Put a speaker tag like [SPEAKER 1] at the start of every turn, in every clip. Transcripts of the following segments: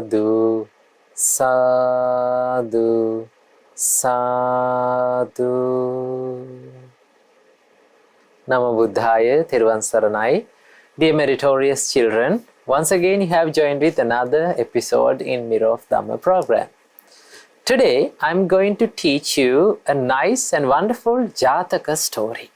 [SPEAKER 1] Sadhu, sadhu, sadhu. Namo Buddhaya, Thiruvan Saranai. Dear meritorious children, once again you have joined with another episode in Mirror of Dhamma program. Today I'm going to teach you a nice and wonderful Jataka story.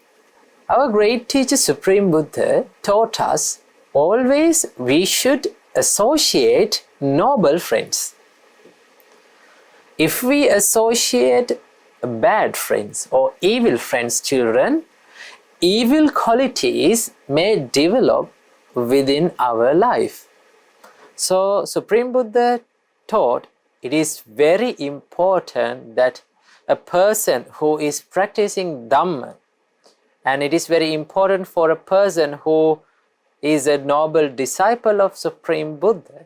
[SPEAKER 1] Our great teacher Supreme Buddha taught us always we should associate noble friends. If we associate bad friends or evil friends, children, evil qualities may develop within our life. So Supreme Buddha taught it is very important that a person who is practicing Dhamma, and it is very important for a person who is a noble disciple of Supreme Buddha,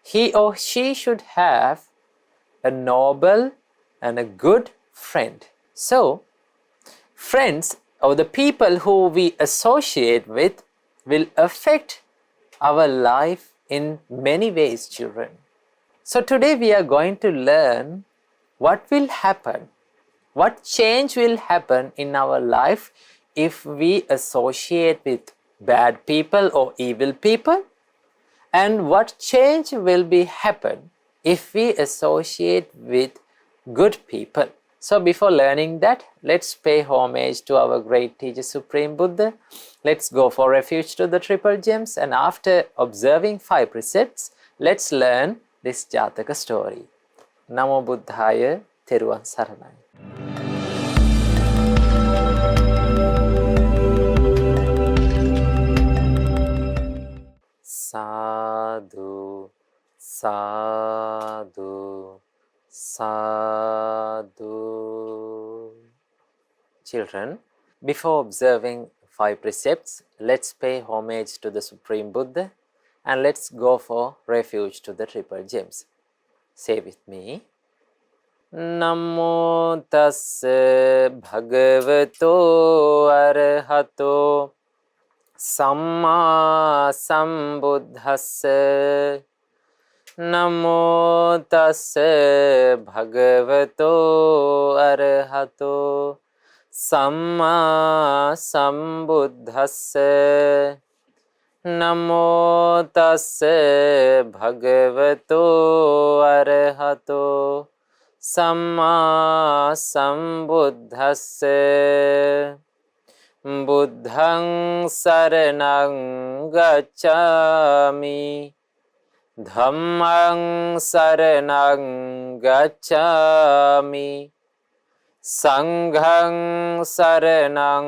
[SPEAKER 1] he or she should have a noble and a good friend. So, friends or the people who we associate with will affect our life in many ways, children. So today we are going to learn what will happen, what change will happen in our life if we associate with bad people or evil people, and what change will be happen if we associate with good people. So before learning that, let's pay homage to our great teacher Supreme Buddha. Let's go for refuge to the triple gems, and after observing 5 precepts, let's learn this Jataka story. Namo Buddhaya, Theruvan Saranai. Sadhu, sadhu, sadhu. Children, before observing 5 precepts, let's pay homage to the Supreme Buddha and let's go for refuge to the triple gems. Say with me. Namo tassa bhagavato arahato Samma sambuddhassa. Namo tassa bhagavato arahato Samma sambuddhassa. Namo tassa bhagavato arahato Samma sambuddhassa. Buddhaṃ saraṇaṃ gacchāmi, Dhammaṃ saraṇaṃ gacchāmi, Saṅghaṃ saraṇaṃ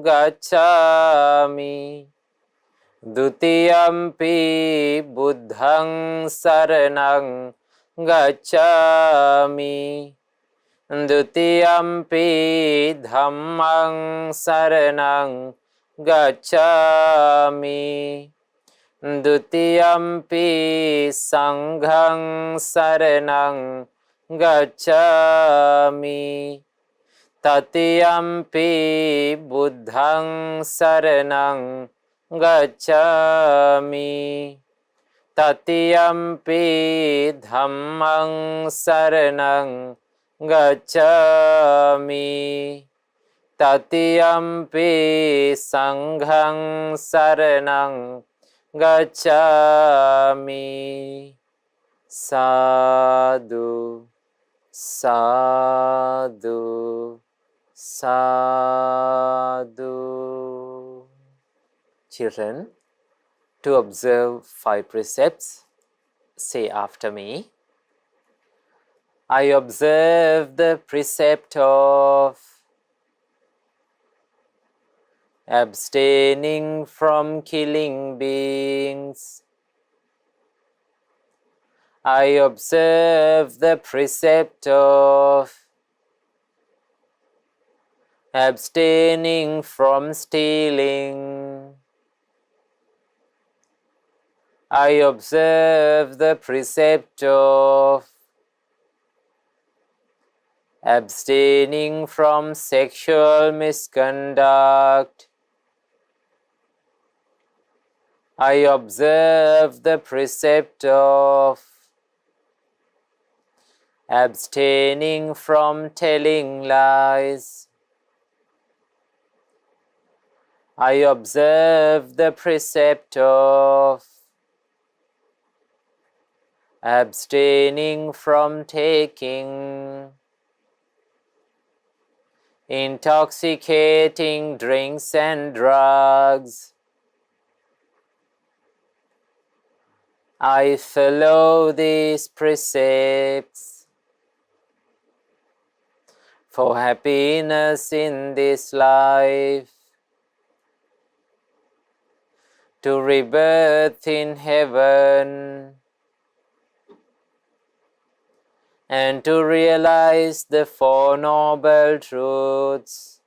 [SPEAKER 1] gacchāmi, Dutiyampi Buddhaṃ saraṇaṃ gacchāmi, Dutiyampi Dhammaṃ saraṇaṃ gacchāmi, Dutiyampi Saṅghaṃ saraṇaṃ gacchāmi, Tatiyampi Buddhaṃ saraṇaṃ gacchāmi, Tatiyampi Dhammaṃ saraṇaṃ gacchāmi, Tatiyampi Saṅghaṃ saraṇaṃ gacchāmi. Sadhu, sadhu, sadhu. Children, to observe 5 precepts, say after me. I observe the precept of abstaining from killing beings. I observe the precept of abstaining from stealing. I observe the precept of abstaining from sexual misconduct. I observe the precept of abstaining from telling lies. I observe the precept of abstaining from taking intoxicating drinks and drugs. I follow these precepts for happiness in this life, to rebirth in heaven, and to realize the Four Noble Truths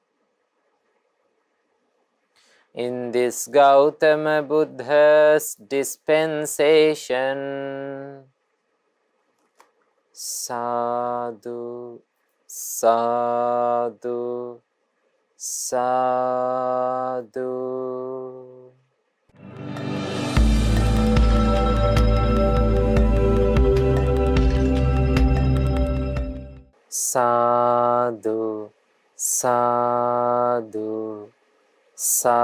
[SPEAKER 1] in this Gautama Buddha's dispensation. Sadhu, sadhu, sadhu. Sadhu, sadhu, sadhu.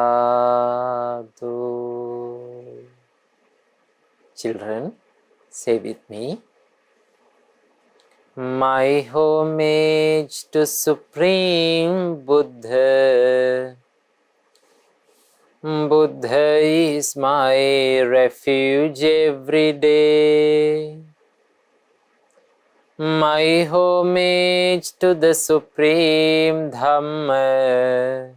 [SPEAKER 1] Children, say with me. My homage to Supreme Buddha. Buddha is my refuge every day. My homage to the Supreme Dhamma.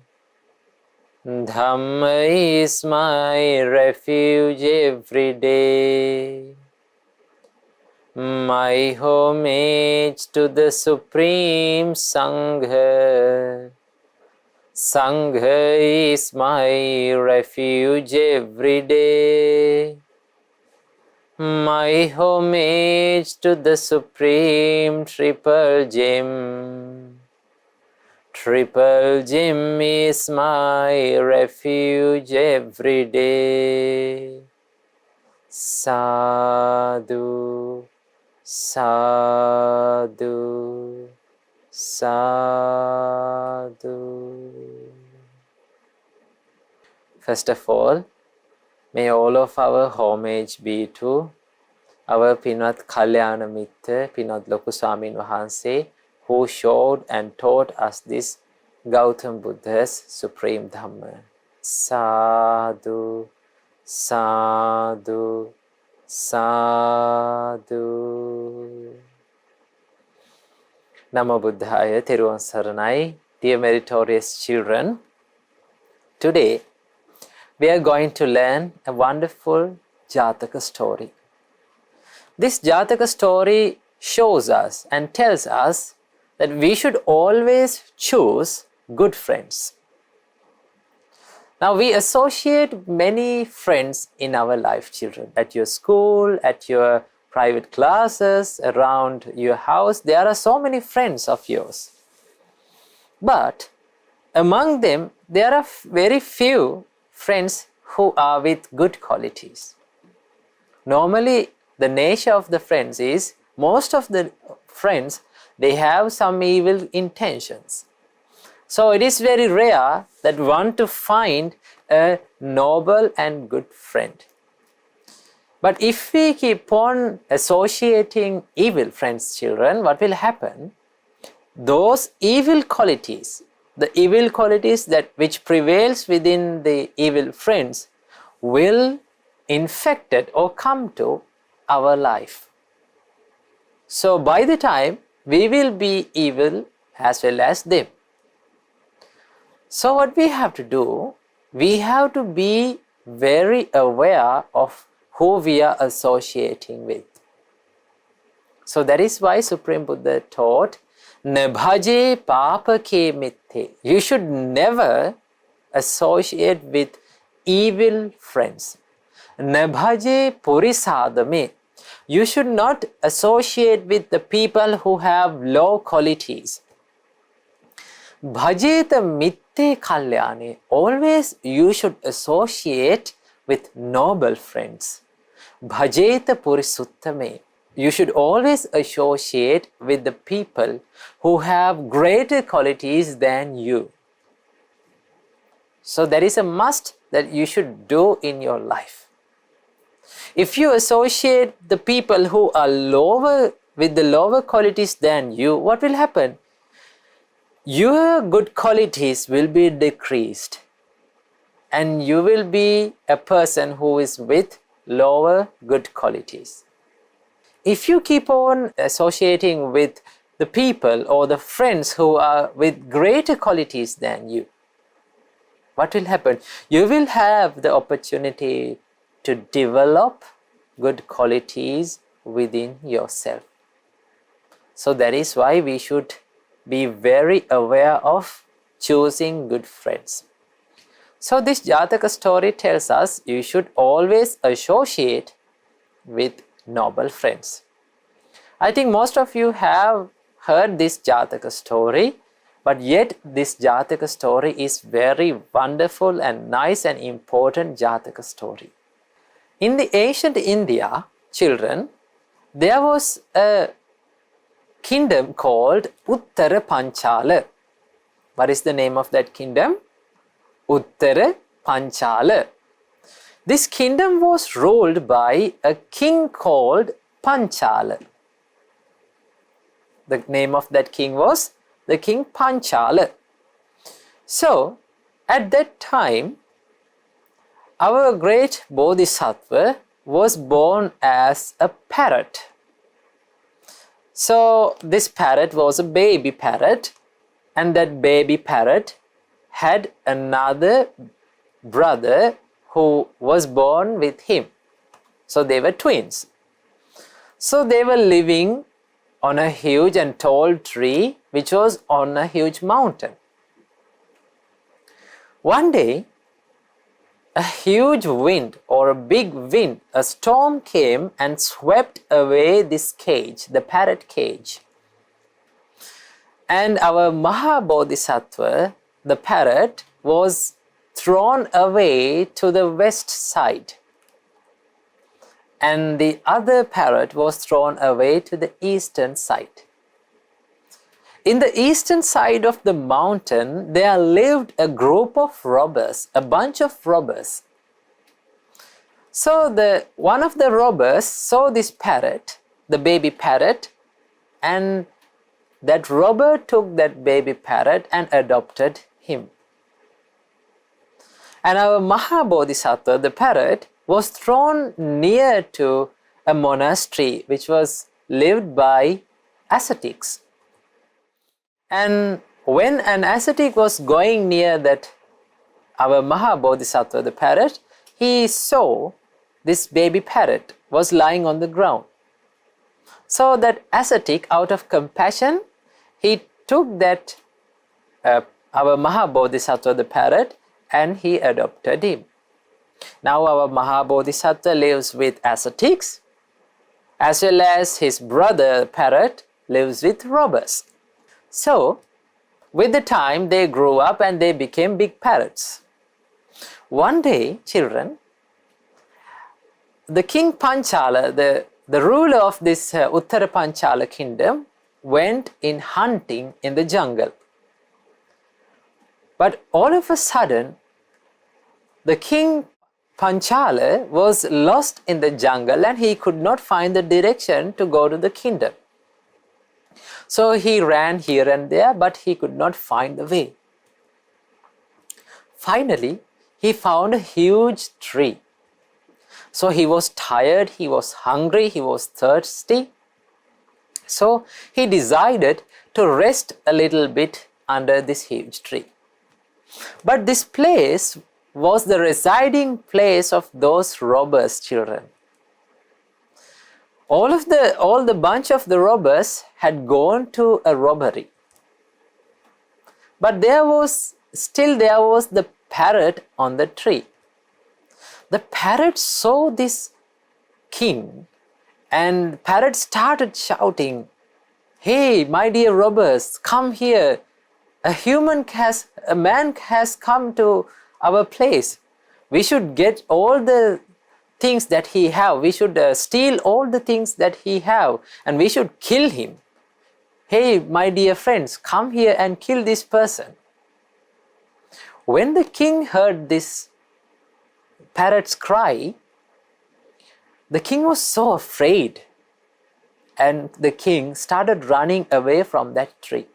[SPEAKER 1] Dhamma is my refuge every day. My homage to the Supreme Sangha. Sangha is my refuge every day. My homage to the Supreme Triple Gem. Triple Gem is my refuge every day. Sadhu, sadhu, sadhu. First of all, may all of our homage be to our Pinat Kalyana Mitta, Pinat Loku Swamin Wahanse, who showed and taught us this Gautam Buddha's Supreme Dhamma. Sadhu, sadhu, sadhu. Namo Buddhaya, Theruvan Saranai. Dear meritorious children, today we are going to learn a wonderful Jataka story. This Jataka story shows us and tells us that we should always choose good friends. Now, we associate many friends in our life, children. At your school, at your private classes, around your house, there are so many friends of yours. But among them, there are very few friends who are with good qualities. Normally, the nature of the friends is, most of the friends, they have some evil intentions. So it is very rare that one to find a noble and good friend. But if we keep on associating evil friends, children, what will happen? Those evil qualities, the evil qualities that which prevails within the evil friends will infect it or come to our life. So by the time we will be evil as well as them. So what we have to do, we have to be very aware of who we are associating with. So that is why Supreme Buddha taught, Nabhaje papake mitte. You should never associate with evil friends. Nabhaje purisadame. You should not associate with the people who have low qualities. Bhajeta mitte kalyane. Always you should associate with noble friends. Bhajeta purisuttame. you should always associate with the people who have greater qualities than you. So that is a must that you should do in your life. If you associate the people who are lower with the lower qualities than you, what will happen? Your good qualities will be decreased and you will be a person who is with lower good qualities. If you keep on associating with the people or the friends who are with greater qualities than you, what will happen? You will have the opportunity to develop good qualities within yourself. So that is why we should be very aware of choosing good friends. So this Jataka story tells us you should always associate with noble friends. I think most of you have heard this Jataka story, but yet this Jataka story is very wonderful and nice and important Jataka story. In the ancient India, children, there was a kingdom called Uttara Panchala. What is the name of that kingdom? Uttara Panchala. This kingdom was ruled by a king called Panchala. The name of that king was the king Panchala. So, at that time, our great Bodhisattva was born as a parrot. So, this parrot was a baby parrot, and that baby parrot had another brother who was born with him. So they were twins. So they were living on a huge and tall tree which was on a huge mountain. One day, a huge wind or a big wind, a storm came and swept away this cage, the parrot cage. And our Maha Bodhisattva, the parrot, was thrown away to the west side. And the other parrot was thrown away to the eastern side. In the eastern side of the mountain, there lived a group of robbers, a bunch of robbers. So one of the robbers saw this parrot, the baby parrot, and that robber took that baby parrot and adopted him. And our Maha Bodhisattva, the parrot, was thrown near to a monastery which was lived by ascetics. And when an ascetic was going near that, our Maha Bodhisattva, the parrot, he saw this baby parrot was lying on the ground. So that ascetic, out of compassion, he took that our Maha Bodhisattva, the parrot, and he adopted him. Now our Maha Bodhisattva lives with ascetics, as well as his brother parrot lives with robbers. So, with the time they grew up and they became big parrots. One day, children, the king Panchala, the ruler of this Uttara Panchala kingdom, went in hunting in the jungle. But all of a sudden, the king Panchala was lost in the jungle and he could not find the direction to go to the kingdom. So he ran here and there, but he could not find the way. Finally, he found a huge tree. So he was tired, he was hungry, he was thirsty. So he decided to rest a little bit under this huge tree. But this place was the residing place of those robbers' children. All the bunch of the robbers had gone to a robbery. But there was the parrot on the tree. The parrot saw this king and parrot started shouting, "Hey, my dear robbers, come here. A man has come to our place. We should get all the things that he have. We should steal all the things that he have, and we should kill him. Hey, my dear friends, come here and kill this person. When the king heard this parrot's cry, the king was so afraid, and the king started running away from that tree.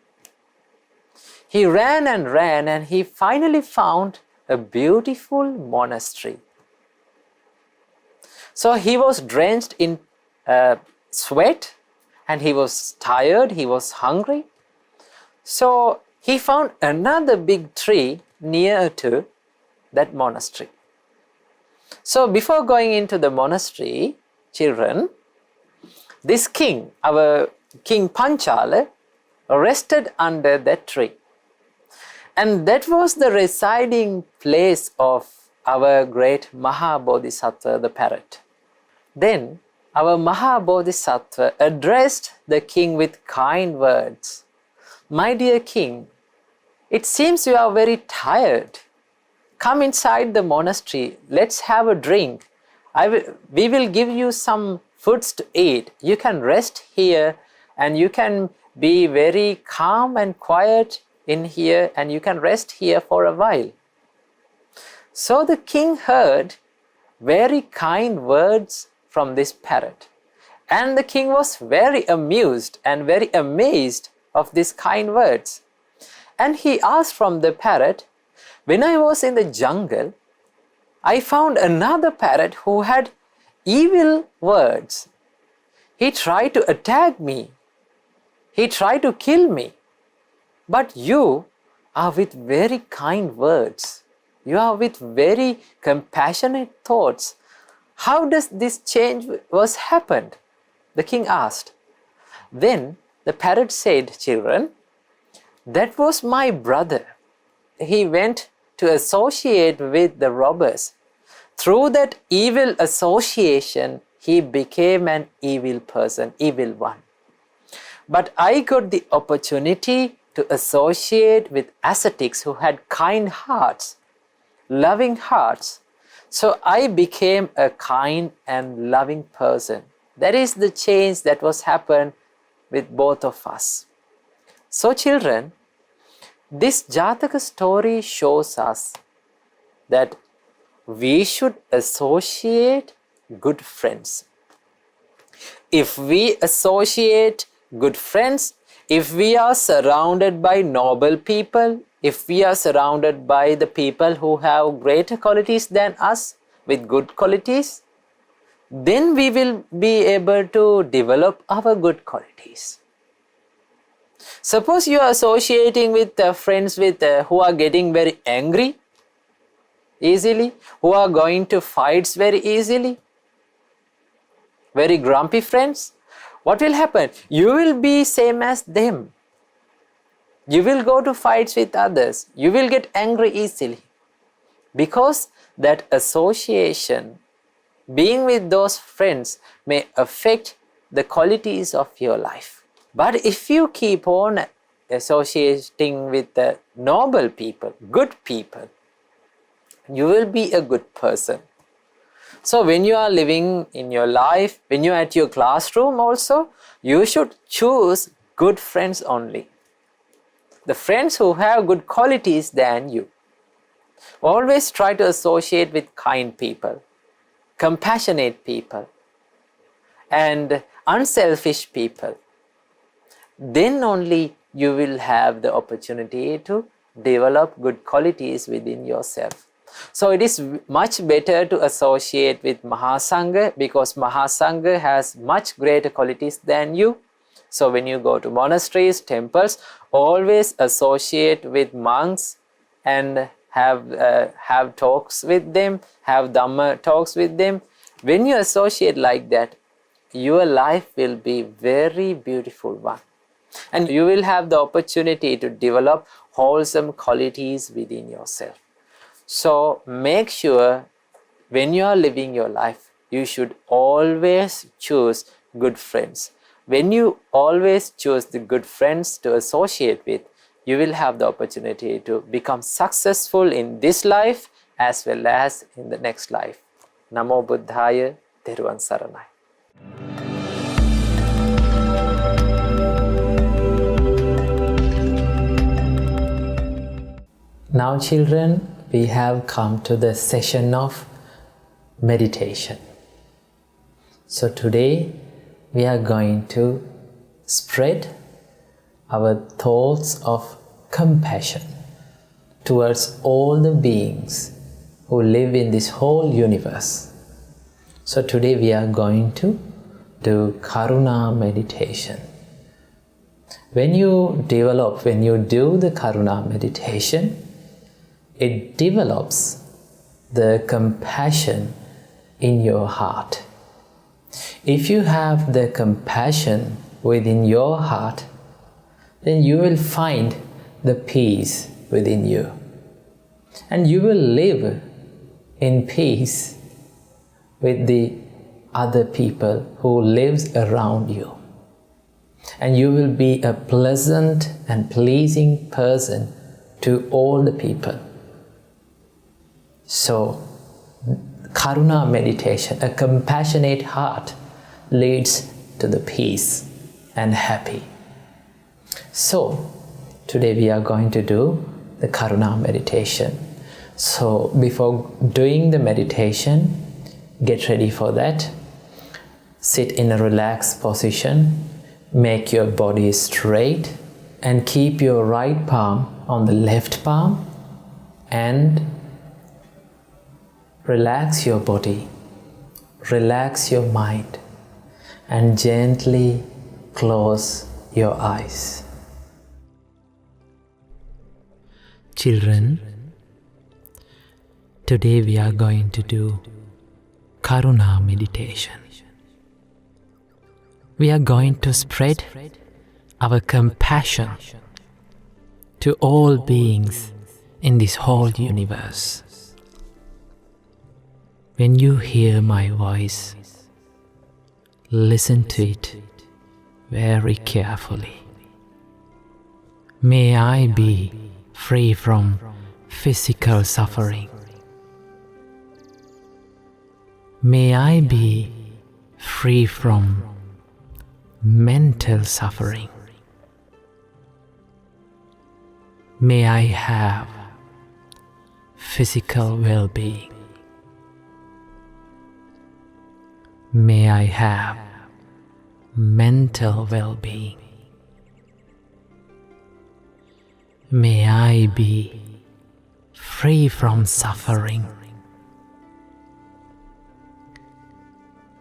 [SPEAKER 1] He ran and ran, and he finally found a beautiful monastery. So he was drenched in sweat, and he was tired, he was hungry. So he found another big tree near to that monastery. So before going into the monastery, children, this king, our King Panchala, rested under that tree. And that was the residing place of our great Maha Bodhisattva, the parrot. Then our Maha Bodhisattva addressed the king with kind words. My dear king, it seems you are very tired. Come inside the monastery, let's have a drink. We will give you some foods to eat. You can rest here, and you can be very calm and quiet in here, and you can rest here for a while. So the king heard very kind words from this parrot, and the king was very amused and very amazed of these kind words. And he asked from the parrot, when I was in the jungle, I found another parrot who had evil words. He tried to attack me. He tried to kill me. But you are with very kind words. You are with very compassionate thoughts. How does this change was happened? The king asked. Then the parrot said, children, that was my brother. He went to associate with the robbers. Through that evil association, he became an evil person, evil one. But I got the opportunity to associate with ascetics who had kind hearts, loving hearts. So I became a kind and loving person. That is the change that was happened with both of us. So children, this Jataka story shows us that we should associate good friends. If we associate good friends, if we are surrounded by noble people, if we are surrounded by the people who have greater qualities than us with good qualities, then we will be able to develop our good qualities. Suppose you are associating with friends with who are getting very angry easily, who are going to fights very easily, very grumpy friends. What will happen? You will be same as them. You will go to fights with others. You will get angry easily. Because that association, being with those friends, may affect the qualities of your life. But if you keep on associating with the noble people, good people, you will be a good person. So when you are living in your life, when you are at your classroom also, you should choose good friends only. The friends who have good qualities than you. Always try to associate with kind people, compassionate people, and unselfish people. Then only you will have the opportunity to develop good qualities within yourself. So it is much better to associate with Maha Sangha, because Maha Sangha has much greater qualities than you. So when you go to monasteries, temples, always associate with monks and have talks with them, have Dhamma talks with them. When you associate like that, your life will be very beautiful one. And you will have the opportunity to develop wholesome qualities within yourself. So make sure when you are living your life, you should always choose good friends. When you always choose the good friends to associate with, you will have the opportunity to become successful in this life as well as in the next life. Namo Buddhaya. Theruvan Saranai. Now children, we have come to the session of meditation. So today we are going to spread our thoughts of compassion towards all the beings who live in this whole universe. So today we are going to do Karuna meditation. When you do the Karuna meditation, it develops the compassion in your heart. If you have the compassion within your heart, then you will find the peace within you. And you will live in peace with the other people who lives around you. And you will be a pleasant and pleasing person to all the people. So, Karuna meditation, a compassionate heart, leads to the peace and happy. So, today we are going to do the Karuna meditation. So, before doing the meditation, get ready for that. Sit in a relaxed position, make your body straight, and keep your right palm on the left palm and relax your body, relax your mind, and gently close your eyes. Children, today we are going to do Karuna meditation. We are going to spread our compassion to all beings in this whole universe. When you hear my voice, listen to it very carefully. May I be free from physical suffering. May I be free from mental suffering. May I have physical well-being. May I have mental well-being. May I be free from suffering.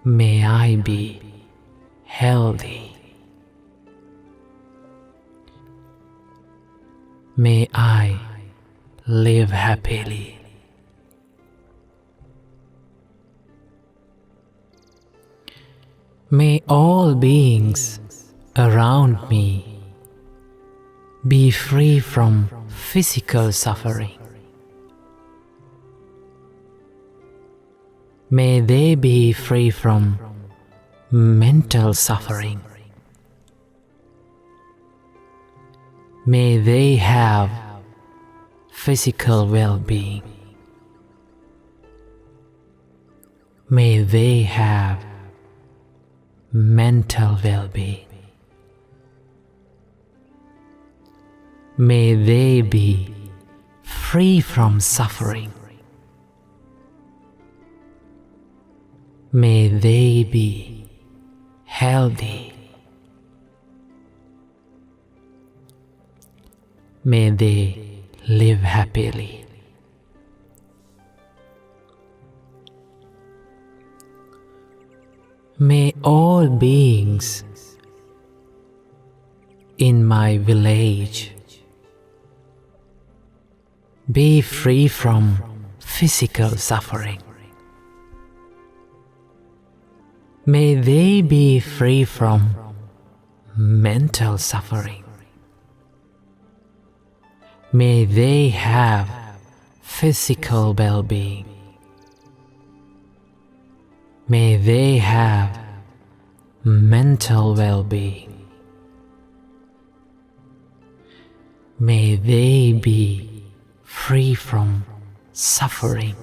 [SPEAKER 1] May I be healthy. May I live happily. May all beings around me be free from physical suffering. May they be free from mental suffering. May they have physical well-being. May they have mental well-being. May they be free from suffering. May they be healthy. May they live happily. May all beings in my village be free from physical suffering. May they be free from mental suffering. May they have physical well-being. May they have mental well-being. May they be free from suffering.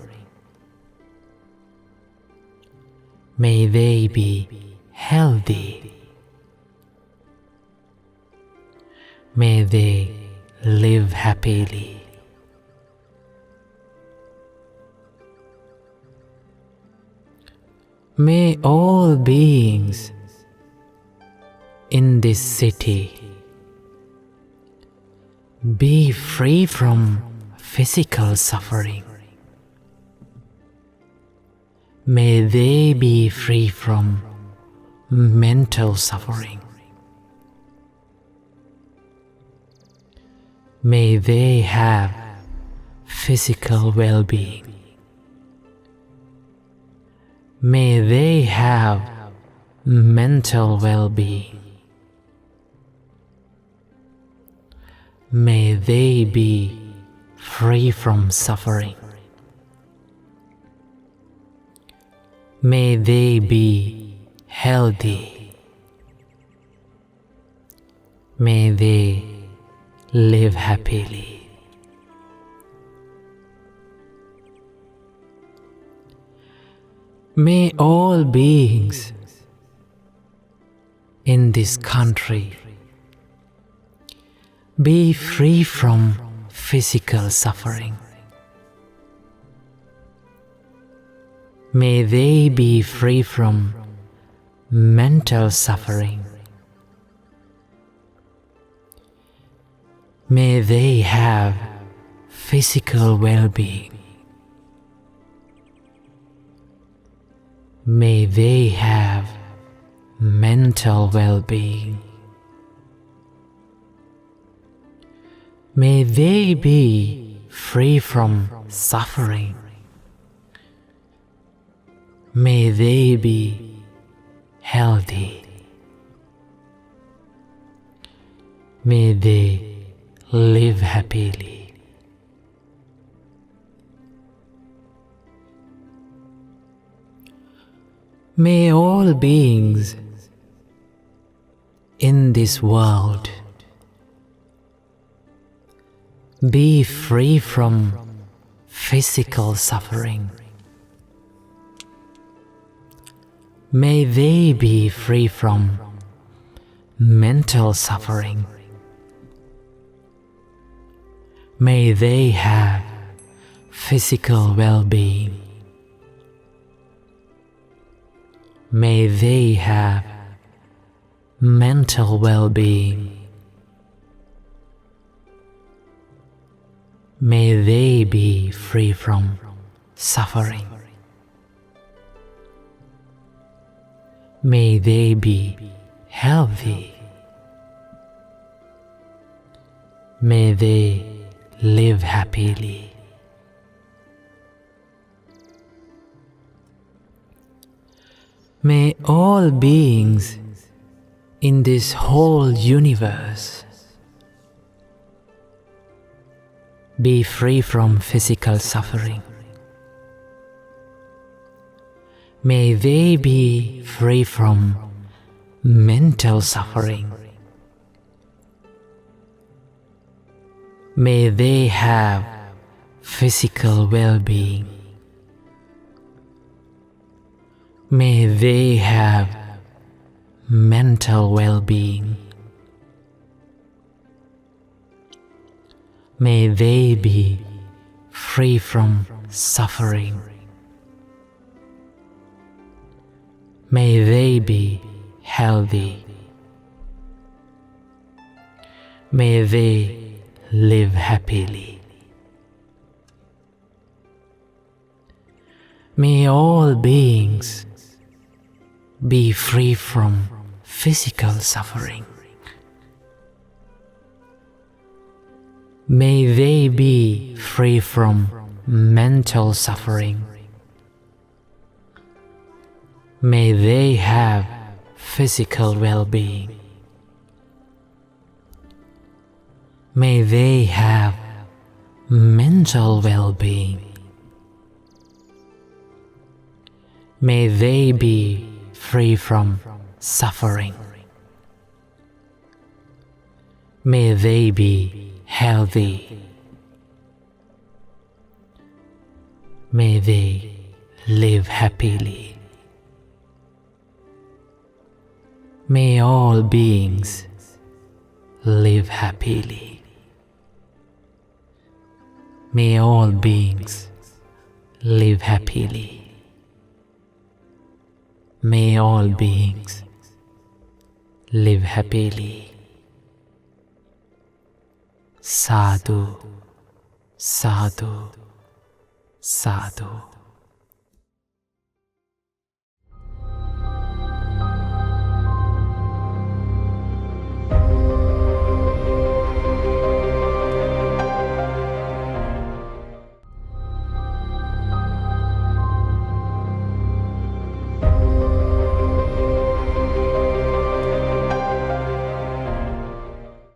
[SPEAKER 1] May they be healthy. May they live happily. May all beings in this city be free from physical suffering. May they be free from mental suffering. May they have physical well-being. May they have mental well-being. May they be free from suffering. May they be healthy. May they live happily. May all beings in this country be free from physical suffering. May they be free from mental suffering. May they have physical well-being. May they have mental well-being. May they be free from suffering. May they be healthy. May they live happily. May all beings in this world be free from physical suffering. May they be free from mental suffering. May they have physical well-being. May they have mental well-being. May they be free from suffering. May they be healthy. May they live happily. May all beings in this whole universe be free from physical suffering. May they be free from mental suffering. May they have physical well-being. May they have mental well-being. May they be free from suffering. May they be healthy. May they live happily. May all beings be free from physical suffering. May they be free from mental suffering. May they have physical well-being. May they have mental well-being. May they be free from suffering. May they be healthy. May they live happily. May all beings live happily. May all beings live happily. May all beings live happily. Sadhu, sadhu, sadhu.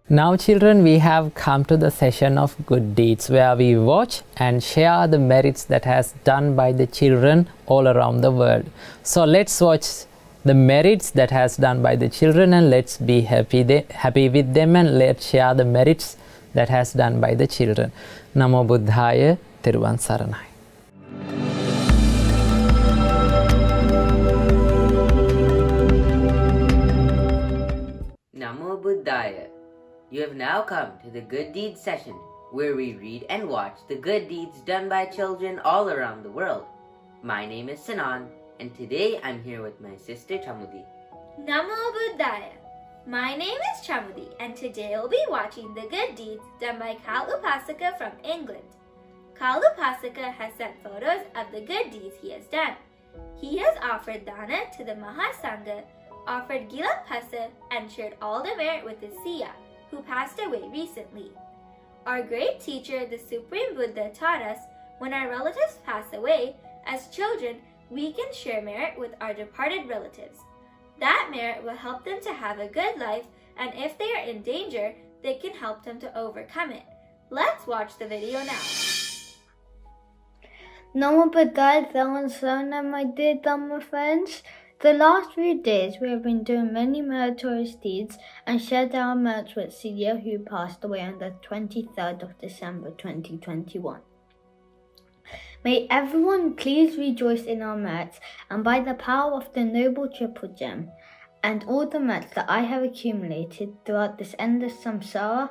[SPEAKER 1] Now children, we have come to the session of good deeds where we watch and share the merits that has done by the children all around the world. So let's watch the merits that has done by the children and let's be happy with them and let's share the merits that has done by the children. Namo Buddhaya, Theruvan Saranai.
[SPEAKER 2] Namo Buddhaya. You have now come to the Good Deeds session, where we read and watch the good deeds done by children all around the world. My name is Sanan, and today I'm here with my sister Chamudi.
[SPEAKER 3] Namo Buddhaya. My name is Chamudi, and today we'll be watching the good deeds done by Kal Upasaka from England. Kal Upasaka has sent photos of the good deeds he has done. He has offered dana to the Maha Sangha, offered Gilan Pasa, and shared all the merit with his Siya, who passed away recently. Our great teacher, the Supreme Buddha, taught us when our relatives pass away, as children, we can share merit with our departed relatives. That merit will help them to have a good life, and if they are in danger, they can help them to overcome it. Let's watch the video now.
[SPEAKER 4] Namo Buddhaya, Dhamma Sermon, my dear Dhamma friends. The last few days we have been doing many meritorious deeds and shared our merits with Siya, who passed away on the 23rd of December 2021. May everyone please rejoice in our merits, and by the power of the Noble Triple Gem and all the merits that I have accumulated throughout this endless samsara,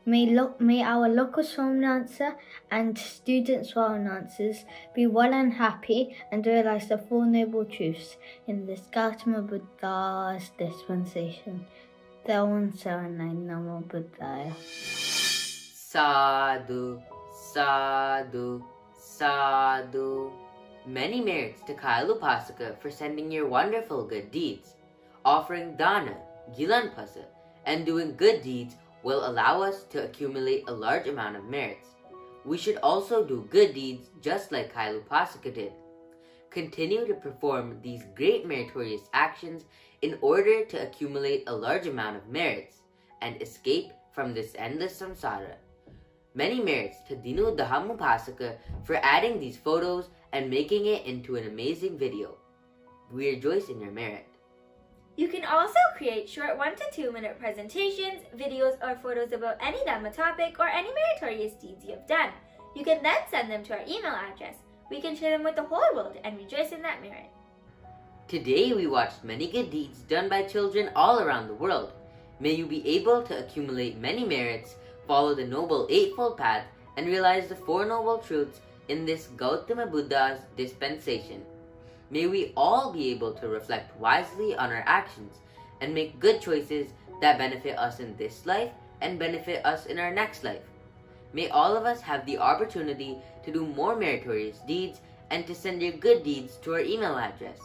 [SPEAKER 4] may our local Somnansa and student Swarananses be well and happy and realize the Four Noble Truths in this Gautama Buddha's dispensation. Theruvan Saranai, Namo Buddhaya.
[SPEAKER 2] Sadhu, sadhu, sadhu. Many merits to Kal Upasaka for sending your wonderful good deeds. Offering dana, Gilan Pasa, and doing good deeds will allow us to accumulate a large amount of merits. We should also do good deeds just like Kal Upasaka did. Continue to perform these great meritorious actions in order to accumulate a large amount of merits and escape from this endless samsara. Many merits to Dinu Dhamma Upasaka for adding these photos and making it into an amazing video. We rejoice in your merit.
[SPEAKER 3] You can also create short 1 to 2 minute presentations, videos, or photos about any Dhamma topic or any meritorious deeds you have done. You can then send them to our email address. We can share them with the whole world and rejoice in that merit.
[SPEAKER 2] Today we watched many good deeds done by children all around the world. May you be able to accumulate many merits, follow the Noble Eightfold Path, and realize the Four Noble Truths in this Gautama Buddha's dispensation. May we all be able to reflect wisely on our actions and make good choices that benefit us in this life and benefit us in our next life. May all of us have the opportunity to do more meritorious deeds and to send your good deeds to our email address.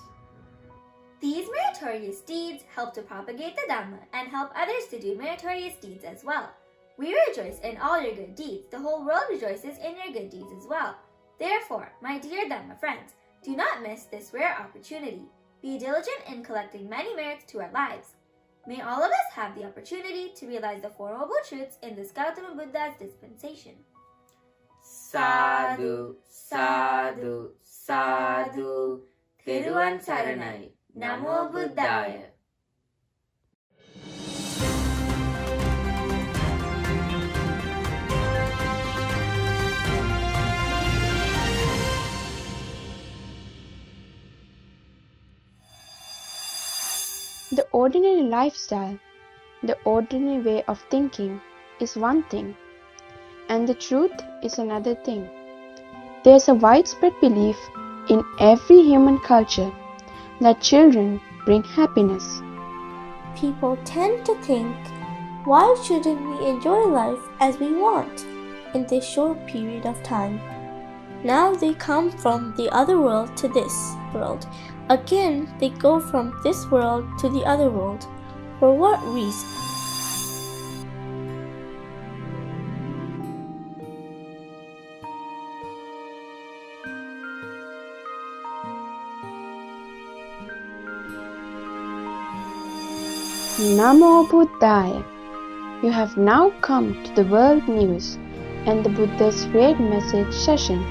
[SPEAKER 3] These meritorious deeds help to propagate the Dhamma and help others to do meritorious deeds as well. We rejoice in all your good deeds. The whole world rejoices in your good deeds as well. Therefore, my dear Dhamma friends, do not miss this rare opportunity. Be diligent in collecting many merits to our lives. May all of us have the opportunity to realize the Four Noble Truths in this Gautama Buddha's dispensation.
[SPEAKER 2] Sadhu, sadhu, sadhu. Theruvan Saranai. Namo Buddhaya.
[SPEAKER 5] The ordinary lifestyle, the ordinary way of thinking is one thing, and the truth is another thing. There's a widespread belief in every human culture that children bring happiness.
[SPEAKER 6] People tend to think, why shouldn't we enjoy life as we want in this short period of time? Now they come from the other world to this world. Again, they go from this world to the other world. For what reason?
[SPEAKER 5] Namo Buddhaya. You have now come to the World News and the Buddha's Great Message session,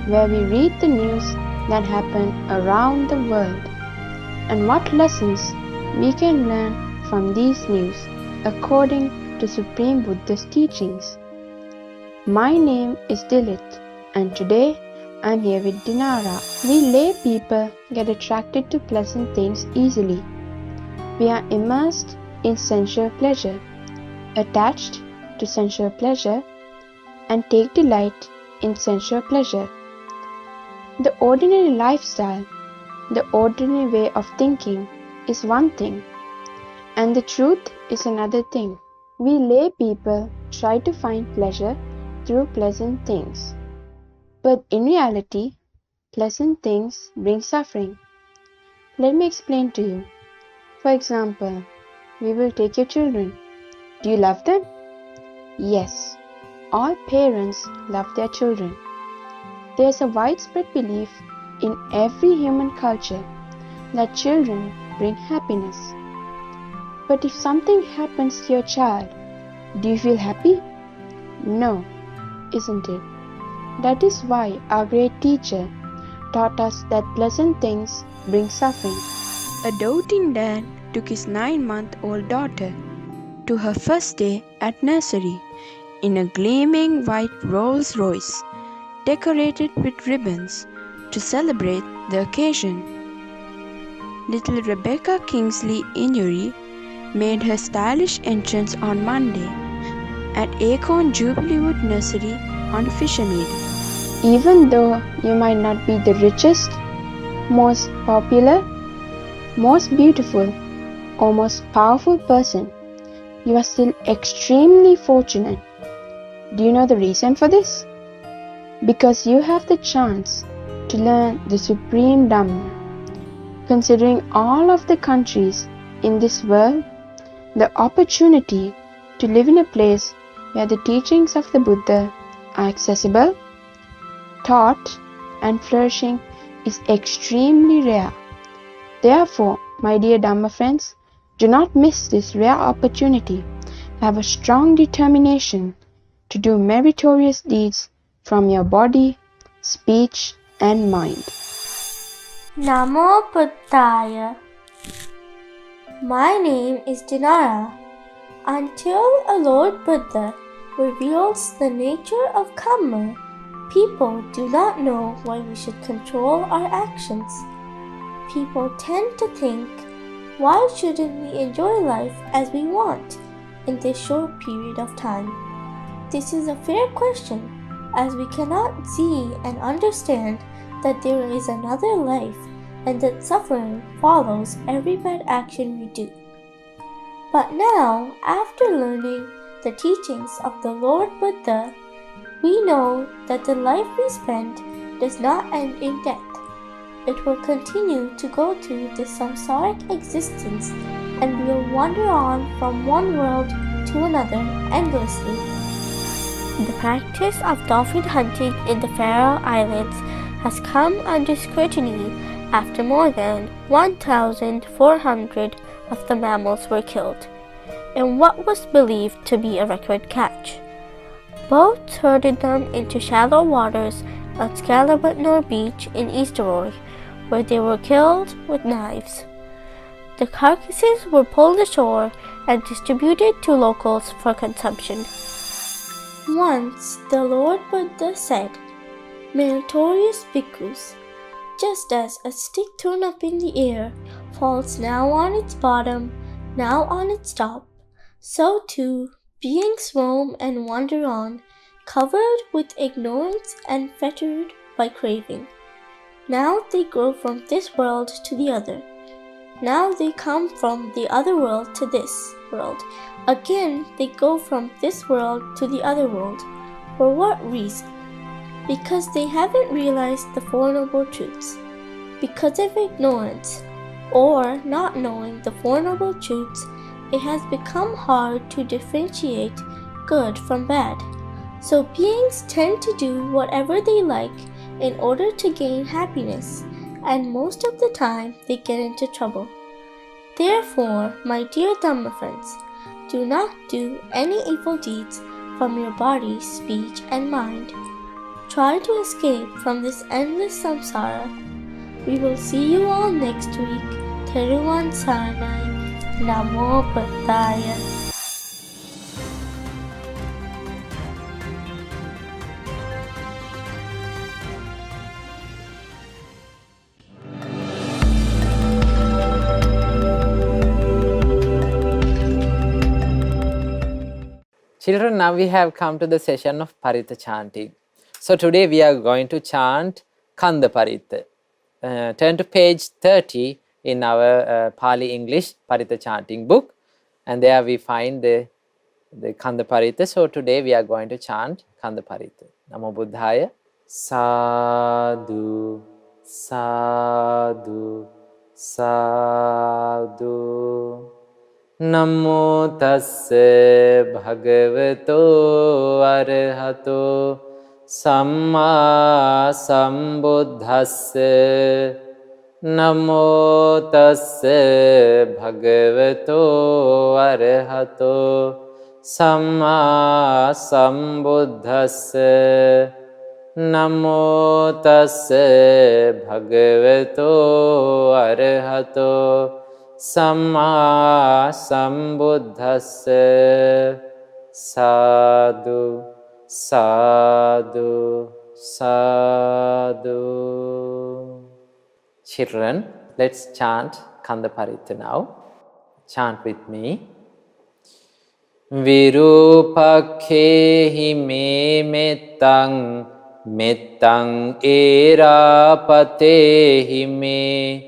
[SPEAKER 5] where we read the news that happen around the world and what lessons we can learn from these news according to Supreme Buddha's teachings. My name is Dilith, and today I am here with Dinara. We lay people get attracted to pleasant things easily. We are immersed in sensual pleasure, attached to sensual pleasure, and take delight in sensual pleasure. The ordinary lifestyle, the ordinary way of thinking is one thing, and the truth is another thing. We lay people try to find pleasure through pleasant things, but in reality, pleasant things bring suffering. Let me explain to you. For example, we will take your children. Do you love them? Yes, all parents love their children. There is a widespread belief in every human culture that children bring happiness. But if something happens to your child, do you feel happy? No, isn't it? That is why our great teacher taught us that pleasant things bring suffering. A doting dad took his 9-month-old daughter to her first day at nursery in a gleaming white Rolls Royce, decorated with ribbons to celebrate the occasion. Little Rebecca Kingsley Injury made her stylish entrance on Monday at Acorn Jubileewood Nursery on Fishermead. Even though you might not be the richest, most popular, most beautiful, or most powerful person, you are still extremely fortunate. Do you know the reason for this? Because you have the chance to learn the Supreme Dhamma. Considering all of the countries in this world, the opportunity to live in a place where the teachings of the Buddha are accessible, taught, and flourishing is extremely rare. Therefore, my dear Dhamma friends, do not miss this rare opportunity. Have a strong determination to do meritorious deeds from your body, speech, and mind.
[SPEAKER 6] Namo Buddhaya. My name is Dinara. Until a Lord Buddha reveals the nature of karma, people do not know why we should control our actions. People tend to think, why shouldn't we enjoy life as we want in this short period of time? This is a fair question, as we cannot see and understand that there is another life and that suffering follows every bad action we do. But now, after learning the teachings of the Lord Buddha, we know that the life we spend does not end in death. It will continue to go through this samsaric existence and we will wander on from one world to another endlessly. The practice of dolphin hunting in the Faroe Islands has come under scrutiny after more than 1,400 of the mammals were killed in what was believed to be a record catch. Boats herded them into shallow waters at Skallabutnor Beach in Easteroy, where they were killed with knives. The carcasses were pulled ashore and distributed to locals for consumption. Once the Lord Buddha said, "Meritorious bhikkhus, just as a stick thrown up in the air falls now on its bottom, now on its top, so too beings roam and wander on, covered with ignorance and fettered by craving. Now they grow from this world to the other. Now they come from the other world to this world. Again they go from this world to the other world. For what reason? Because they haven't realized the Four Noble Truths. Because of ignorance, or not knowing the Four Noble Truths, it has become hard to differentiate good from bad. So beings tend to do whatever they like in order to gain happiness, and most of the time they get into trouble. Therefore, my dear Dhamma friends, do not do any evil deeds from your body, speech, and mind. Try to escape from this endless samsara. We will see you all next week. Theruvan Saranai. Namo Buddhaya.
[SPEAKER 1] Children, now we have come to the session of Paritha chanting. So today we are going to chant Kanda Paritha. Turn to page 30 in our Pali English Paritha chanting book, and there we find the Kanda Paritha. So today we are going to chant Kanda Paritha. Namo Buddhaya. Sadhu, sadhu, sadhu. Namo tassa bhagavato arahato samma sambuddhassa. Namo tassa bhagavato arahato samma sambuddhassa. Namo tassa bhagavato arahato samma sambuddhassa. Sadhu, sadhu, sadhu. Children, let's chant Kanda Paritha now. Chant with me. Virupakhehi me mettang, mettang erapatehi me.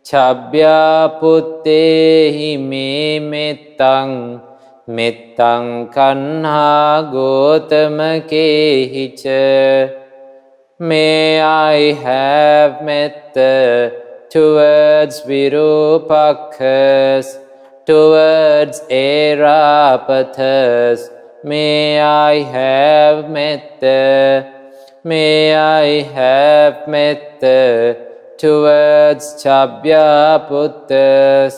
[SPEAKER 1] Chabya puttehi me mettang, mettang kanha gotamakehi cha. May I have metta towards Virupakhas, towards Erapathas. May I have metta, may I have metta towards Chabyaputas,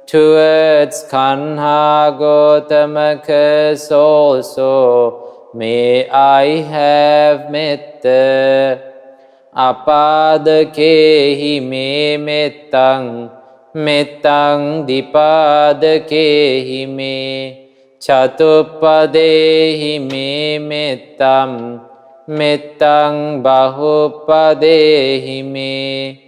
[SPEAKER 1] towards Kanha Gotamakas also. May I have metta. Apadakehi me mettang, mettang dipadakehi me. Chatupadehi me mettam, mettang bahupadehi me.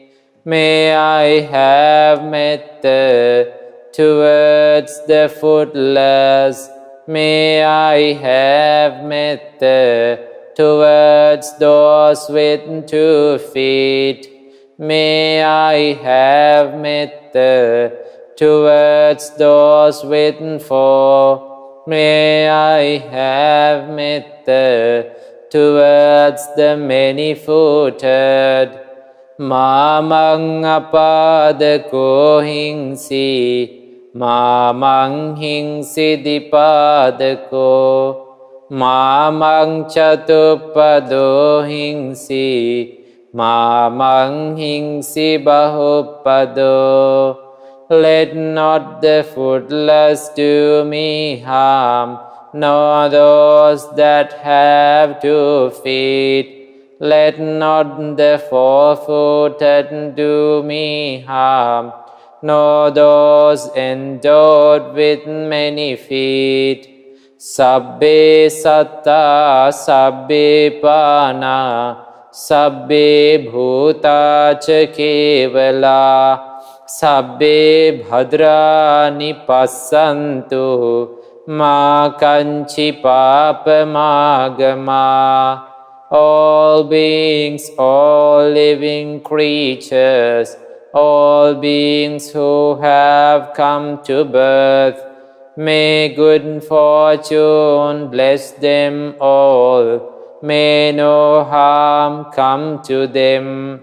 [SPEAKER 1] May I have metta towards the footless. May I have metta towards those with 2 feet. May I have metta towards those with 4. May I have metta towards the many-footed. Mamang apadako hingsi, mamang hingsi dipadako. Mamang chatupado hingsi, mamang hingsi bahupado. Let not the footless do me harm, nor those that have 2 feet. Let not the 4-footed do me harm, nor those endowed with many feet. Sabbe satta, sabbe pana, sabbe bhuta ca kevala, sabbe bhadrani passantu ma kanchi papamagama. All beings, all living creatures, all beings who have come to birth, may good fortune bless them all. May no harm come to them.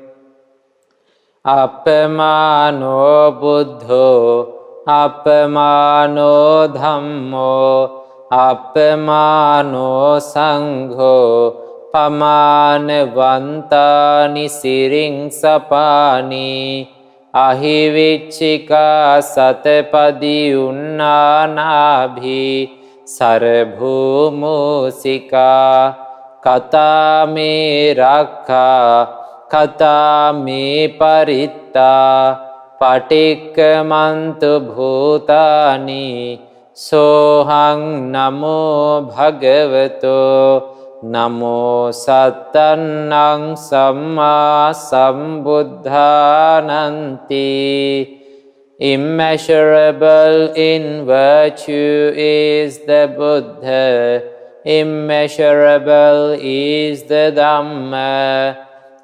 [SPEAKER 1] Appamano buddho, appamano dhammo, appamano sangho, pamanavantani siring sapani, ahivichika satapadi unnanabhi, sarabhumusika, kata me rakha, kata me paritta, patikkamantu bhutani, sohang namo bhagavato, namo sattannang samma sambuddhananti. Immeasurable in virtue is the Buddha, immeasurable is the Dhamma,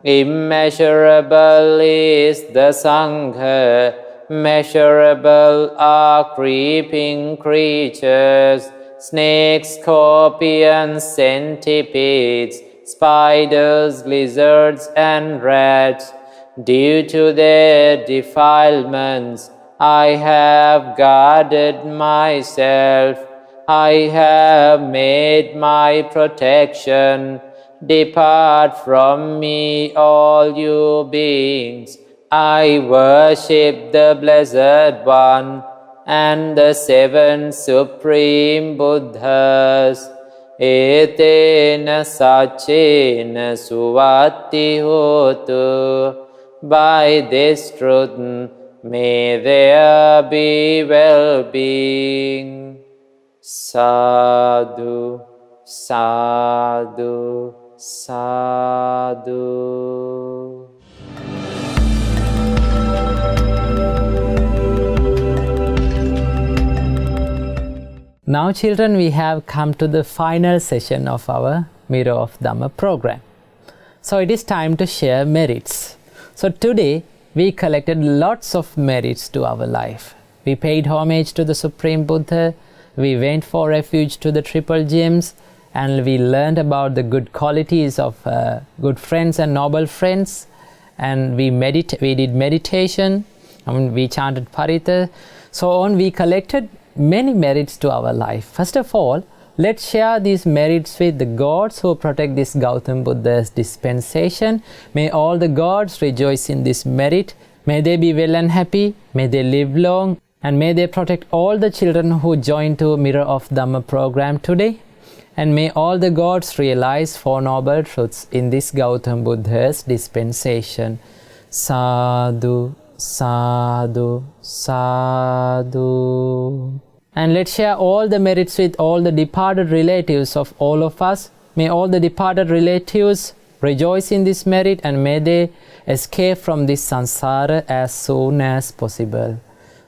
[SPEAKER 1] immeasurable is the Sangha, measurable are creeping creatures, snakes, scorpions, centipedes, spiders, lizards, and rats. Due to their defilements, I have guarded myself. I have made my protection. Depart from me, all you beings. I worship the Blessed One and the seven Supreme Buddhas. Etena sachena suvati hotu. By this truth, may there be well-being. Sadhu, sadhu, sadhu. Now children, we have come to the final session of our Mirror of Dhamma program. So it is time to share merits. So today we collected lots of merits to our life. We paid homage to the Supreme Buddha, we went for refuge to the Triple Gems, and we learned about the good qualities of good friends and noble friends, and we did meditation, and we chanted Pirith. So on, we collected many merits to our life. First of all, let's share these merits with the gods who protect this Gautam Buddha's dispensation. May all the gods rejoice in this merit. May they be well and happy. May they live long. And may they protect all the children who join to Mirror of Dhamma program today. And may all the gods realize Four Noble Truths in this Gautam Buddha's dispensation. Sadhu, sadhu, sadhu. And let's share all the merits with all the departed relatives of all of us. May all the departed relatives rejoice in this merit, and may they escape from this samsara as soon as possible.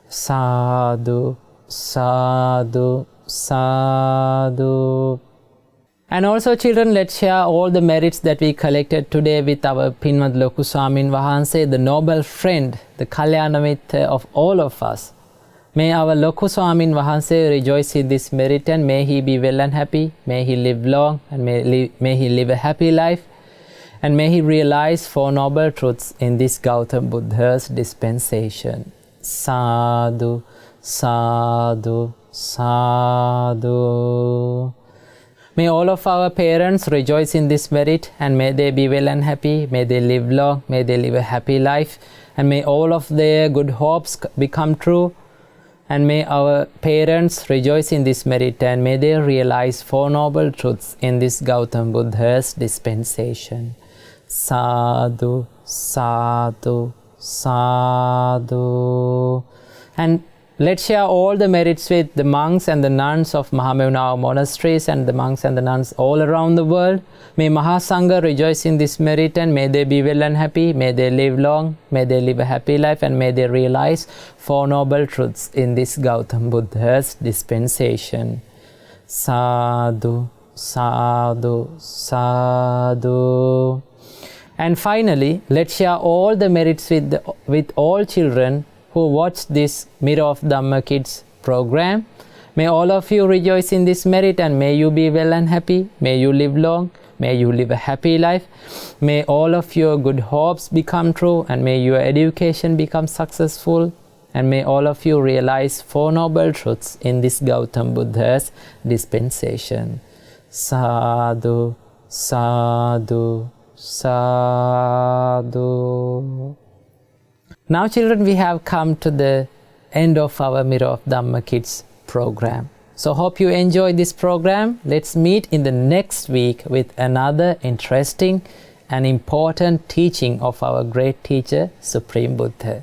[SPEAKER 1] Sadhu, sadhu, sadhu. And also children, let's share all the merits that we collected today with our Pinwat Loku Swamin Wahanse, the noble friend, the Kalyana Mitra of all of us. May our Loku Swamin Wahanse rejoice in this merit, and may he be well and happy, may he live long, and may he live a happy life, and may he realize Four Noble Truths in this Gautam Buddha's dispensation. Sadhu, sadhu, sadhu. May all of our parents rejoice in this merit, and may they be well and happy, may they live long, may they live a happy life, and may all of their good hopes become true. And may our parents rejoice in this merit, and may they realize Four Noble Truths in this Gautam Buddha's dispensation. Sadhu, sadhu, sadhu. And let's share all the merits with the monks and the nuns of Mahamevnawa monasteries and the monks and the nuns all around the world. May Maha Sangha rejoice in this merit, and may they be well and happy, may they live long, may they live a happy life, and may they realize Four Noble Truths in this Gautam Buddha's dispensation. Sadhu, sadhu, sadhu. And finally, let's share all the merits with all children who watch this Mirror of Dhamma Kids program. May all of you rejoice in this merit, and may you be well and happy, may you live long, may you live a happy life, may all of your good hopes become true, and may your education become successful, and may all of you realize Four Noble Truths in this Gautam Buddha's dispensation. Sadhu, sadhu, sadhu. Now children, we have come to the end of our Mirror of Dhamma Kids program. So hope you enjoy this program. Let's meet in the next week with another interesting and important teaching of our great teacher, Supreme Buddha.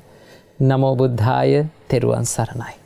[SPEAKER 1] Namo Buddhaya, Theruvan Saranai.